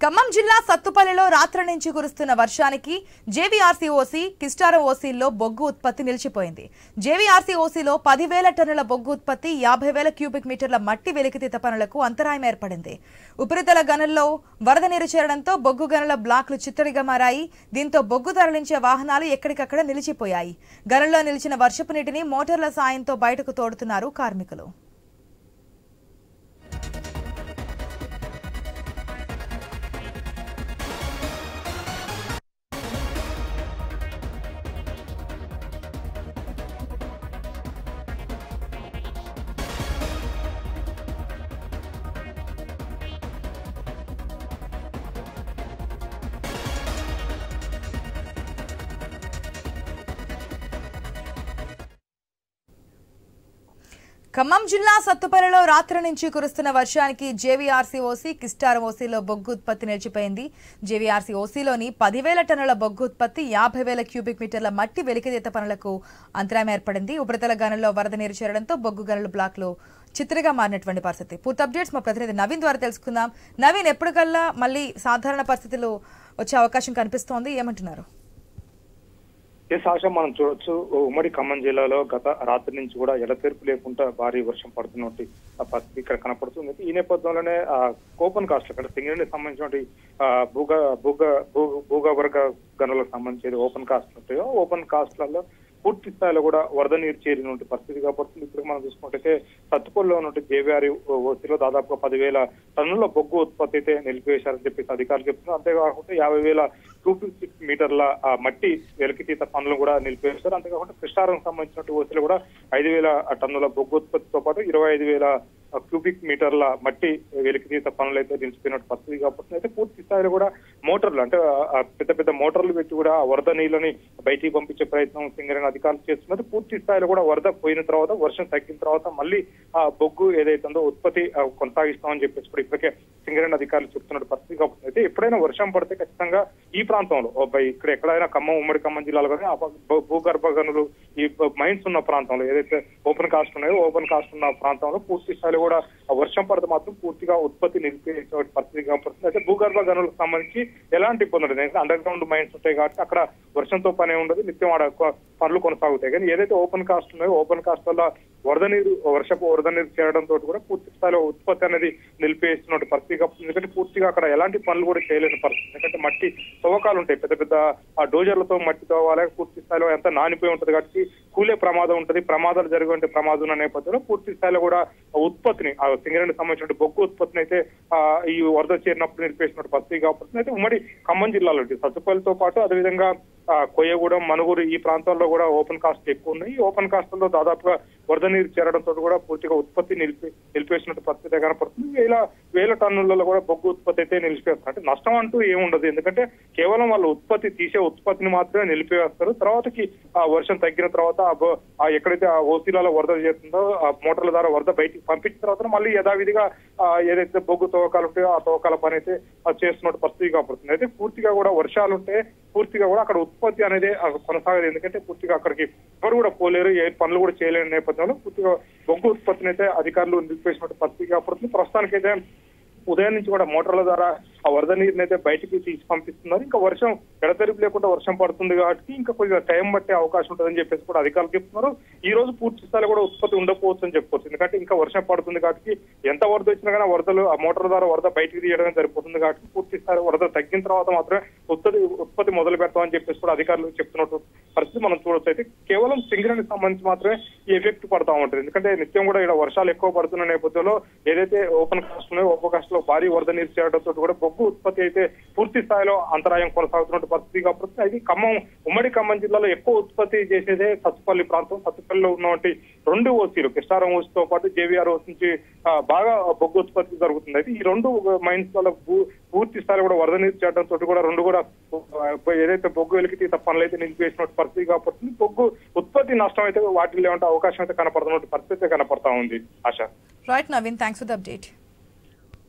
ఖమ్మం జిల్లా సత్తుపల్లిలో రాత్రి నుంచి కురుస్తున్న వర్షానికి జేవీఆర్సీఓసీ కిస్టారం ఓసీల్లో బొగ్గు ఉత్పత్తి నిలిచిపోయింది. జేవీఆర్సీఓసీలో 10,000 టన్నుల బొగ్గు ఉత్పత్తి, 50,000 క్యూబిక్ మీటర్ల మట్టి వెలికితీత పనులకు అంతరాయం ఏర్పడింది. ఉపరితల గనుల్లో వరద నీరు చేరడంతో బొగ్గు గనుల బ్లాక్లు చిత్తడిగా మారాయి. దీంతో బొగ్గు తరలించే వాహనాలు ఎక్కడికక్కడ నిలిచిపోయాయి. గనుల్లో నిలిచిన వర్షపు నీటిని మోటార్ల సాయంతో బయటకు తోడుతున్నారు కార్మికులు. ఖమ్మం జిల్లా సత్తుపల్లిలో రాత్రి నుంచి కురుస్తున్న వర్షానికి జేవీఆర్సీఓసీ కిస్టారం ఓసీలో బొగ్గు ఉత్పత్తి నిలిచిపోయింది. జేవీఆర్సీఓసీలోని 10,000 టన్నుల బొగ్గు ఉత్పత్తి, 50,000 క్యూబిక్ మీటర్ల మట్టి వెలికితీత పనులకు అంతరాయం ఏర్పడింది. ఉపరితల గనుల్లో వరద నీరు చేరడంతో బొగ్గు గనుల బ్లాక్లు చిత్రగా మారినటువంటి పరిస్థితి. పూర్తి అప్డేట్స్ మా ప్రతినిధి నవీన్ ద్వారా తెలుసుకుందాం. నవీన్, ఎప్పటికల్లా మళ్ళీ సాధారణ పరిస్థితులు వచ్చే అవకాశం కనిపిస్తోంది, ఏమంటున్నారు? ఆశ, మనం చూడొచ్చు ఉమ్మడి ఖమ్మం జిల్లాలో గత రాత్రి నుంచి కూడా ఎడతెరిపి లేకుండా భారీ వర్షం పడుతున్నట్టు పరిస్థితి ఇక్కడ కనపడుతుంది. ఈ నేపథ్యంలోనే ఓపెన్ కాస్ట్ అంటే సింగరేణికి సంబంధించిన భూగర్భ గనులకు సంబంధించి ఓపెన్ కాస్ట్ ఉంటాయో ఓపెన్ కాస్ట్లలో పూర్తి స్థాయిలో కూడా వరద నీరు చేరినటువంటి పరిస్థితి కాబట్టి ఇప్పుడు మనం చూసుకుంటే సత్తుపల్లిలో ఉన్న జేవీఆర్సీలో దాదాపుగా 10,000 టన్నుల బొగ్గు ఉత్పత్తి అయితే నిలిపివేశారని చెప్పేసి అధికారులు చెప్తున్నారు. అంతేకాకుండా 50,000 క్యూబిక్ మీటర్ల మట్టి వెలికితీత పనులు కూడా నిలిపివేశారు. అంతేకాకుండా కృష్ణారం సంబంధించిన ఓసీలో కూడా 5,000 టన్నుల బొగ్గు ఉత్పత్తితో పాటు 25,000 క్యూబిక్ మీటర్ల మట్టి వెలికితీత పనులు అయితే నిలిచిపోయినట్టు పరిస్థితి కాబట్టి అయితే పూర్తి స్థాయిలో కూడా మోటార్లు అంటే పెద్ద పెద్ద మోటార్లు పెట్టి కూడా వరద నీళ్ళని బయటికి పంపించే ప్రయత్నం సింగరేణి అధికారులు చేస్తున్నారు. పూర్తి స్థాయిలో కూడా వరద పోయిన తర్వాత, వర్షం తగ్గిన తర్వాత మళ్ళీ ఆ బొగ్గు ఏదైతుందో ఉత్పత్తి కొనసాగిస్తామని చెప్పేసి కూడా ఇప్పటికే సింగరేణి అధికారులు చెప్తున్న పరిస్థితి కాబట్టి అయితే ఎప్పుడైనా వర్షం పడితే ఖచ్చితంగా ఈ ప్రాంతంలో ఇక్కడ ఎక్కడైనా ఉమ్మడి ఖమ్మం జిల్లాలో కానీ భూగర్భ గనులు ఈ మైన్స్ ఉన్న ప్రాంతంలో ఏదైతే ఓపెన్ కాస్ట్ ఉన్నాయో ఓపెన్ కాస్ట్ ఉన్న ప్రాంతంలో పూర్తి స్థాయిలో కూడా వర్షం పడితే మాత్రం పూర్తిగా ఉత్పత్తి నిలిపే పరిస్థితి కాబట్టి అయితే భూగర్భ గనులకు సంబంధించి ఎలాంటి ఇబ్బంది ఉండదు. అండర్ గ్రౌండ్ మైన్స్ ఉంటాయి కాబట్టి అక్కడ వర్షంతో పనే ఉండదు, నిత్యం ఆడ పనులు కొనసాగుతాయి. కానీ ఏదైతే ఓపెన్ కాస్ట్ ఉన్నాయో ఓపెన్ కాస్ట్ వల్ల వర్షపు వరద నీరు చేరడంతో కూడా పూర్తి స్థాయిలో ఉత్పత్తి అనేది నిలిపేస్తున్న పరిస్థితి కాబట్టి ఎందుకంటే పూర్తిగా అక్కడ ఎలాంటి పనులు కూడా చేయలేని పరిస్థితి. ఎందుకంటే మట్టి తవ్వకాలు ఉంటాయి, పెద్ద పెద్ద ఆ డోజర్లతో మట్టి తవ్వాలి, పూర్తి స్థాయిలో ఎంత నానిపోయి ఉంటుంది కాబట్టి కూలే ప్రమాదం ఉంటుంది. ప్రమాదాలు జరిగే ప్రమాదం ఉన్న నేపథ్యంలో పూర్తి స్థాయిలో కూడా ఉత్పత్తిని సింగరేణికి సంబంధించిన బొగ్గు ఉత్పత్తిని అయితే ఈ వరద చేరినప్పుడు నిలిపేసినట్టు పరిస్థితి కాబట్టి అయితే ఉమ్మడి ఖమ్మం జిల్లాలో సత్తుపల్లితో పాటు అదేవిధంగా కొయ్యగూడెం, మనుగురు ఈ ప్రాంతాల్లో కూడా ఓపెన్ కాస్ట్ ఎక్కువ ఉన్నాయి. ఈ ఓపెన్ కాస్ట్ లో దాదాపుగా వరద నీరు చేరడంతో కూడా పూర్తిగా ఉత్పత్తి నిలిపేసినట్టు పరిస్థితి కనపడుతుంది. 1,000 టన్నులలో కూడా బొగ్గు ఉత్పత్తి అయితే నిలిపేస్తారు. అంటే నష్టం అంటూ ఏముండదు, ఎందుకంటే కేవలం వాళ్ళు తీసే ఉత్పత్తిని మాత్రమే నిలిపివేస్తారు. తర్వాతకి ఆ వర్షం తగ్గిన తర్వాత ఎక్కడైతే ఆ ఓసీలలో వరద చేస్తుందో ఆ మోటార్ల ద్వారా వరద బయటికి పంపించిన తర్వాత మళ్ళీ యథావిధిగా ఏదైతే బొగ్గు తవ్వకాలు ఉంటాయో ఆ తవ్వకాల పని అయితే చేస్తున్నట్టు పరిస్థితి కనపడుతుంది. అయితే పూర్తిగా కూడా వర్షాలు ఉంటే పూర్తిగా కూడా అక్కడ ఉత్పత్తి అనేది కొనసాగదు, ఎందుకంటే పూర్తిగా అక్కడికి ఎవరు కూడా పోలేరు, ఏ పనులు కూడా చేయలేని నేపథ్యంలో పూర్తిగా బొగ్గు ఉత్పత్తిని అయితే అధికారులు నిలిపేసినట్టు పరిస్థితి కనపడుతుంది. ప్రస్తుతానికైతే ఉదయం నుంచి కూడా మోటార్ల ద్వారా ఆ వరద నీరుని అయితే బయటికి తీసి పంపిస్తున్నారు. ఇంకా వర్షం ఎడతెరిపి లేకుండా వర్షం పడుతుంది కాబట్టి ఇంకా కొంచెం టైం పట్టే అవకాశం ఉంటుందని చెప్పేసి కూడా అధికారులు చెప్తున్నారు. ఈ రోజు పూర్తి స్థాయిలో కూడా ఉత్పత్తి ఉండకపోవచ్చు అని చెప్పుకోవచ్చు, ఎందుకంటే ఇంకా వర్షం పడుతుంది కాబట్టి ఎంత వరద వచ్చినా కానీ వరదలు ఆ మోటార్ ద్వారా వరద బయటికి తీయడమే సరిపోతుంది కాబట్టి పూర్తి స్థాయి వరద తగ్గిన తర్వాత మాత్రమే ఉత్పత్తి మొదలు పెడతామని చెప్పేసి కూడా అధికారులు చెప్తున్నట్టు పరిస్థితి మనం చూడొచ్చు. అయితే కేవలం సింగరేణికి సంబంధించి మాత్రమే ఈ ఎఫెక్ట్ పడతా ఉంటుంది, ఎందుకంటే నిత్యం కూడా ఇక్కడ వర్షాలు ఎక్కువ పడుతున్న నేపథ్యంలో ఏదైతే ఓపెన్ కాస్ట్ ఉన్నాయో ఓపెన్ కాస్ట్ లో భారీ వరద నీరు చేరడంతో కూడా బొగ్గు ఉత్పత్తి అయితే పూర్తి స్థాయిలో అంతరాయం కొనసాగుతున్న పరిస్థితి కాబట్టి అది ఉమ్మడి ఖమ్మం జిల్లాలో ఎక్కువ ఉత్పత్తి చేసేదే సత్తుపల్లి ప్రాంతం. సత్తుపల్లిలో ఉన్నటువంటి 2 ఓసీలు కిస్టారం ఓసీతో పాటు జేవీఆర్ ఓసీ నుంచి బాగా బొగ్గు ఉత్పత్తి జరుగుతుంది. అయితే ఈ 2 మైన్స్ వల్ల పూర్తి స్థాయిలో కూడా వరద నీరు చేరడంతో కూడా 2 కూడా ఏదైతే బొగ్గు వెలికితీత పనులు అయితే నిలిపేసినట్టు పరిస్థితి కాబట్టి బొగ్గు ఉత్పత్తి నష్టం అయితే వాటిల్లో ఏమంటే అవకాశం అయితే కనపడుతున్నట్టు పరిస్థితి కనపడతా ఉంది. ఆశ. Right Naveen, thanks for the update.